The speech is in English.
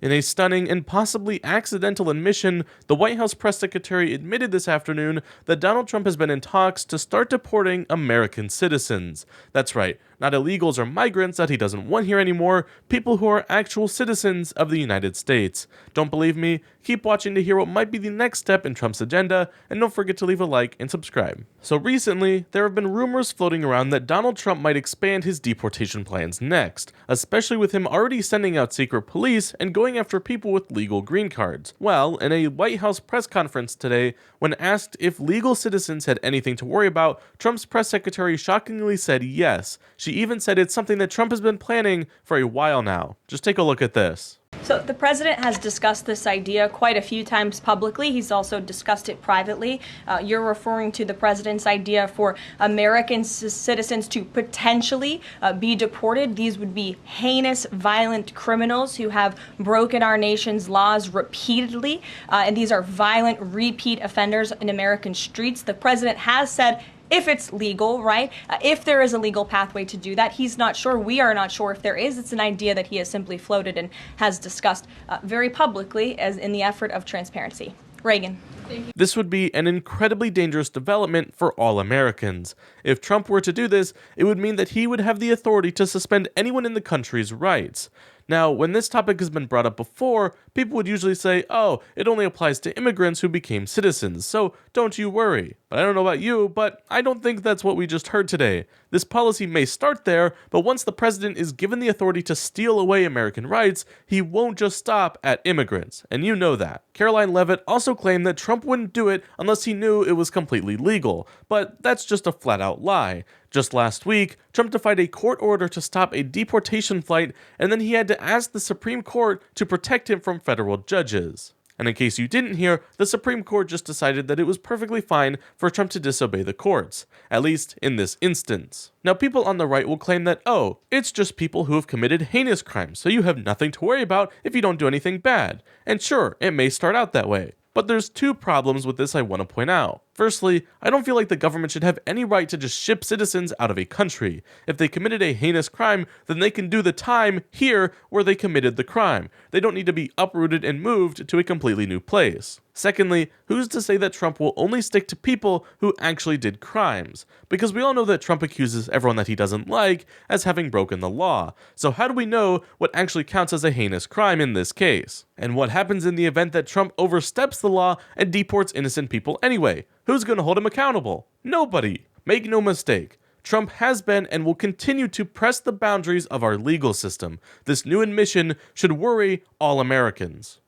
In a stunning and possibly accidental admission, the White House press secretary admitted this afternoon that Donald Trump has been in talks to start deporting American citizens. That's right, not illegals or migrants that he doesn't want here anymore, people who are actual citizens of the United States. Don't believe me? Keep watching to hear what might be the next step in Trump's agenda, and don't forget to leave a like and subscribe. So recently, there have been rumors floating around that Donald Trump might expand his deportation plans next, especially with him already sending out secret police and going after people with legal green cards. Well, in a White House press conference today, when asked if legal citizens had anything to worry about, Trump's press secretary shockingly said yes. She even said it's something that Trump has been planning for a while now. Just take a look at this. So the president has discussed this idea quite a few times publicly. He's also discussed it privately. You're referring to the president's idea for American citizens to potentially be deported. These would be heinous, violent criminals who have broken our nation's laws repeatedly. And these are violent, repeat offenders in American streets. The president has said, if it's legal, right? If there is a legal pathway to do that, he's not sure. We are not sure if there is. It's an idea that he has simply floated and has discussed very publicly as in the effort of transparency. Reagan. This would be an incredibly dangerous development for all Americans. If Trump were to do this, it would mean that he would have the authority to suspend anyone in the country's rights. Now, when this topic has been brought up before, people would usually say, oh, it only applies to immigrants who became citizens, so don't you worry. But I don't know about you, but I don't think that's what we just heard today. This policy may start there, but once the president is given the authority to steal away American rights, he won't just stop at immigrants, and you know that. Caroline Leavitt also claimed that Trump wouldn't do it unless he knew it was completely legal, but that's just a flat-out lie. Just last week, Trump defied a court order to stop a deportation flight, and then he had to ask the Supreme Court to protect him from federal judges. And in case you didn't hear, the Supreme Court just decided that it was perfectly fine for Trump to disobey the courts, at least in this instance. Now, people on the right will claim that, oh, it's just people who have committed heinous crimes, so you have nothing to worry about if you don't do anything bad. And sure, it may start out that way. But there's two problems with this I want to point out. Firstly, I don't feel like the government should have any right to just ship citizens out of a country. If they committed a heinous crime, then they can do the time here where they committed the crime. They don't need to be uprooted and moved to a completely new place. Secondly, who's to say that Trump will only stick to people who actually did crimes? Because we all know that Trump accuses everyone that he doesn't like as having broken the law. So how do we know what actually counts as a heinous crime in this case? And what happens in the event that Trump oversteps the law and deports innocent people anyway? Who's going to hold him accountable? Nobody. Make no mistake. Trump has been and will continue to press the boundaries of our legal system. This new admission should worry all Americans.